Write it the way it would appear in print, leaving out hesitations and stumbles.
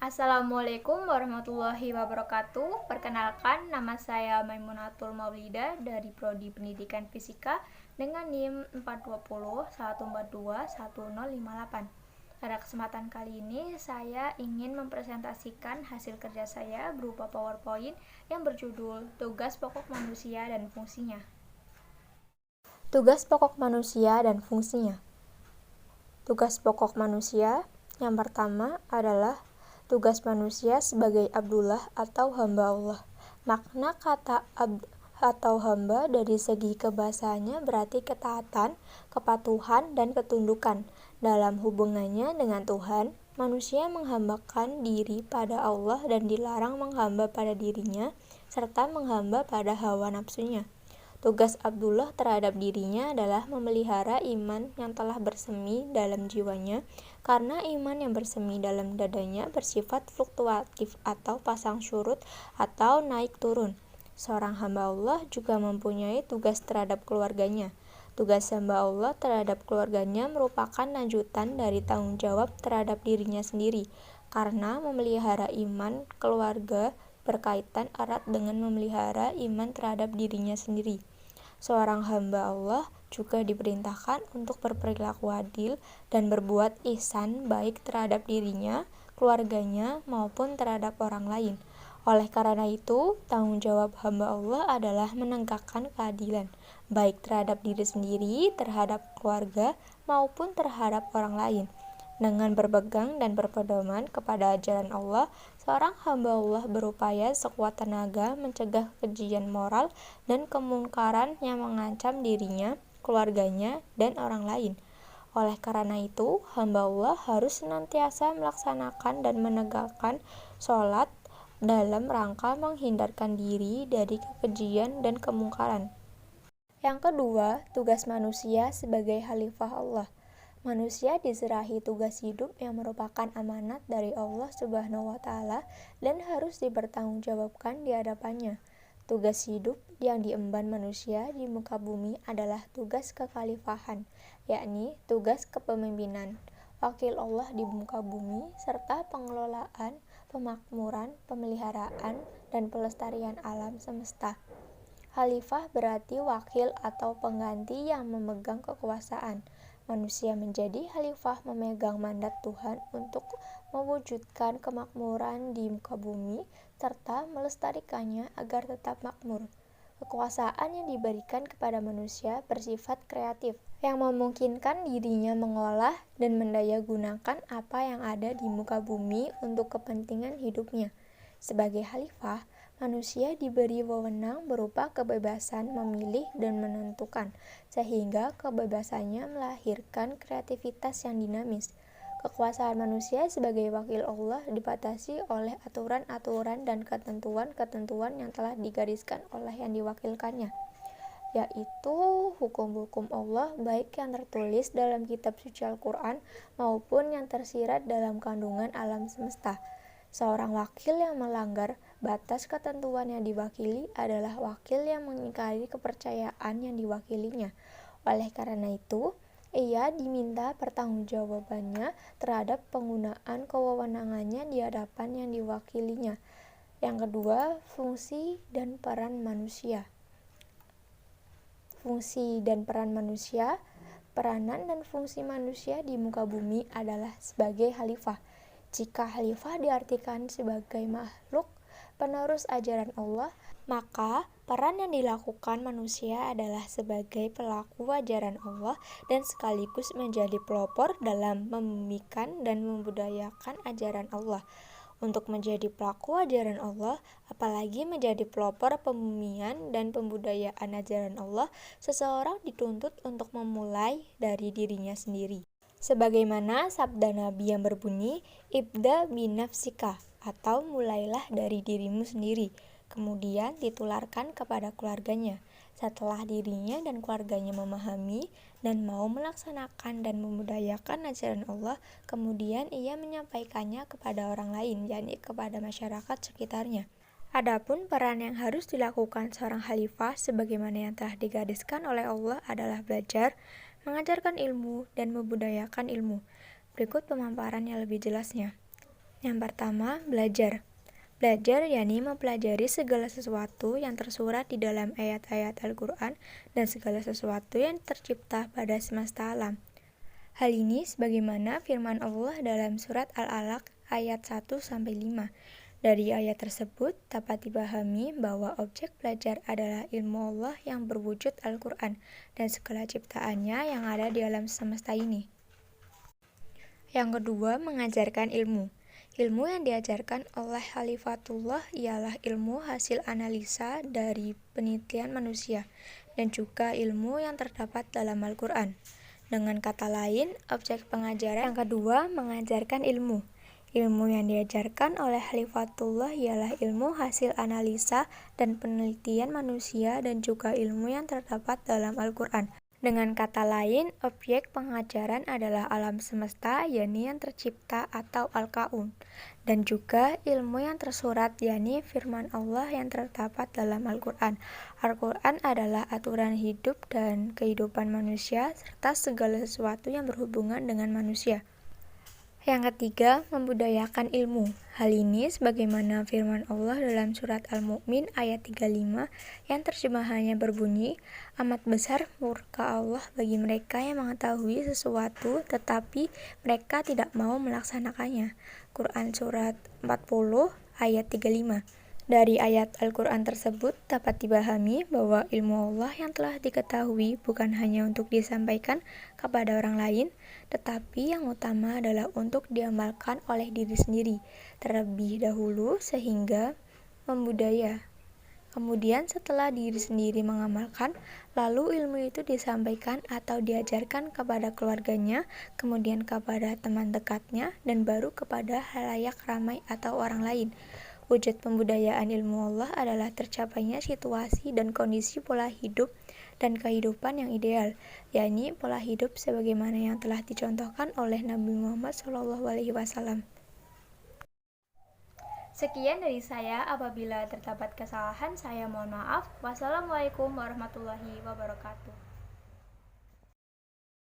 Assalamualaikum warahmatullahi wabarakatuh. Perkenalkan, nama saya Maimunatul Maulida dari Prodi Pendidikan Fisika dengan NIM 42014211058. Pada kesempatan kali ini, saya ingin mempresentasikan hasil kerja saya berupa PowerPoint yang berjudul Tugas Pokok Manusia dan Fungsinya. Tugas pokok manusia dan fungsinya. Tugas pokok manusia yang pertama adalah tugas manusia sebagai Abdullah atau hamba Allah. Makna kata abd atau hamba dari segi kebahasaannya berarti ketaatan, kepatuhan, dan ketundukan. Dalam hubungannya dengan Tuhan, manusia menghambakan diri pada Allah dan dilarang menghamba pada dirinya, serta menghamba pada hawa nafsunya. Tugas Abdullah terhadap dirinya adalah memelihara iman yang telah bersemi dalam jiwanya, karena iman yang bersemi dalam dadanya bersifat fluktuatif atau pasang surut atau naik turun. Seorang hamba Allah juga mempunyai tugas terhadap keluarganya. Tugas hamba Allah terhadap keluarganya merupakan lanjutan dari tanggung jawab terhadap dirinya sendiri, karena memelihara iman keluarga berkaitan erat dengan memelihara iman terhadap dirinya sendiri. Seorang hamba Allah juga diperintahkan untuk berperilaku adil dan berbuat ihsan baik terhadap dirinya, keluarganya, maupun terhadap orang lain. Oleh karena itu, tanggung jawab hamba Allah adalah menegakkan keadilan, baik terhadap diri sendiri, terhadap keluarga, maupun terhadap orang lain. Dengan berpegang dan berpedoman kepada ajaran Allah, seorang hamba Allah berupaya sekuat tenaga mencegah kejian moral dan kemungkaran yang mengancam dirinya, keluarganya, dan orang lain. Oleh karena itu, hamba Allah harus senantiasa melaksanakan dan menegakkan sholat dalam rangka menghindarkan diri dari kekejian dan kemungkaran. Yang kedua, tugas manusia sebagai khalifah Allah. Manusia diserahi tugas hidup yang merupakan amanat dari Allah Subhanahu wa Ta'ala dan harus dipertanggungjawabkan di hadapannya. Tugas hidup yang diemban manusia di muka bumi adalah tugas kekhalifahan, yakni tugas kepemimpinan, wakil Allah di muka bumi, serta pengelolaan, pemakmuran, pemeliharaan, dan pelestarian alam semesta. Khalifah berarti wakil atau pengganti yang memegang kekuasaan. Manusia menjadi khalifah memegang mandat Tuhan untuk mewujudkan kemakmuran di muka bumi serta melestarikannya agar tetap makmur. Kekuasaan yang diberikan kepada manusia bersifat kreatif, yang memungkinkan dirinya mengolah dan mendayagunakan apa yang ada di muka bumi untuk kepentingan hidupnya. Sebagai khalifah, manusia diberi wewenang berupa kebebasan memilih dan menentukan, sehingga kebebasannya melahirkan kreativitas yang dinamis. Kekuasaan manusia sebagai wakil Allah dibatasi oleh aturan-aturan dan ketentuan-ketentuan yang telah digariskan oleh yang diwakilkannya, yaitu hukum-hukum Allah baik yang tertulis dalam kitab suci Al-Quran maupun yang tersirat dalam kandungan alam semesta. Seorang wakil yang melanggar batas ketentuan yang diwakili adalah wakil yang mengingkari kepercayaan yang diwakilinya. Oleh karena itu, ia diminta pertanggungjawabannya terhadap penggunaan kewenangannya di hadapan yang diwakilinya. Yang kedua, fungsi dan peran manusia. Fungsi dan peran manusia. Peranan dan fungsi manusia di muka bumi adalah sebagai khalifah. Jika khalifah diartikan sebagai makhluk penerus ajaran Allah, maka peran yang dilakukan manusia adalah sebagai pelaku ajaran Allah dan sekaligus menjadi pelopor dalam membumikan dan membudayakan ajaran Allah. Untuk menjadi pelaku ajaran Allah, apalagi menjadi pelopor pembumian dan pembudayaan ajaran Allah, seseorang dituntut untuk memulai dari dirinya sendiri. Sebagaimana sabda Nabi yang berbunyi, "Ibda binafsika," atau mulailah dari dirimu sendiri, kemudian ditularkan kepada keluarganya. Setelah dirinya dan keluarganya memahami dan mau melaksanakan dan membudayakan ajaran Allah, kemudian ia menyampaikannya kepada orang lain, yakni kepada masyarakat sekitarnya. Adapun peran yang harus dilakukan seorang khalifah sebagaimana yang telah digariskan oleh Allah adalah belajar, mengajarkan ilmu, dan membudayakan ilmu. Berikut pemaparan yang lebih jelasnya. Yang pertama, belajar. Belajar yakni mempelajari segala sesuatu yang tersurat di dalam ayat-ayat Al-Quran dan segala sesuatu yang tercipta pada semesta alam. Hal ini sebagaimana firman Allah dalam surat Al-Alaq ayat 1-5. Dari ayat tersebut dapat dipahami bahwa objek belajar adalah ilmu Allah yang berwujud Al-Quran dan segala ciptaannya yang ada di alam semesta ini. Yang kedua, mengajarkan ilmu. Ilmu yang diajarkan oleh Khalifatullah ialah ilmu hasil analisa dari penelitian manusia dan juga ilmu yang terdapat dalam Al-Quran. Dengan kata lain, objek pengajaran yang kedua mengajarkan ilmu. Ilmu yang diajarkan oleh Khalifatullah ialah ilmu hasil analisa dan penelitian manusia dan juga ilmu yang terdapat dalam Al-Quran. Dengan kata lain, objek pengajaran adalah alam semesta, yakni yang tercipta atau al-kaun, dan juga ilmu yang tersurat, yakni firman Allah yang terdapat dalam Al-Quran. Al-Quran adalah aturan hidup dan kehidupan manusia, serta segala sesuatu yang berhubungan dengan manusia. Yang ketiga, membudayakan ilmu. Hal ini sebagaimana firman Allah dalam surat Al-Mu'min ayat 35 yang terjemahannya berbunyi, amat besar murka Allah bagi mereka yang mengetahui sesuatu tetapi mereka tidak mau melaksanakannya. Quran surat 40 ayat 35. Dari ayat Al-Quran tersebut dapat dipahami bahwa ilmu Allah yang telah diketahui bukan hanya untuk disampaikan kepada orang lain, tetapi yang utama adalah untuk diamalkan oleh diri sendiri terlebih dahulu sehingga membudaya. Kemudian setelah diri sendiri mengamalkan, lalu ilmu itu disampaikan atau diajarkan kepada keluarganya, kemudian kepada teman dekatnya, dan baru kepada halayak ramai atau orang lain. Wujud pembudayaan ilmu Allah adalah tercapainya situasi dan kondisi pola hidup dan kehidupan yang ideal, yakni pola hidup sebagaimana yang telah dicontohkan oleh Nabi Muhammad SAW. Sekian dari saya, apabila terdapat kesalahan saya mohon maaf. Wassalamualaikum warahmatullahi wabarakatuh.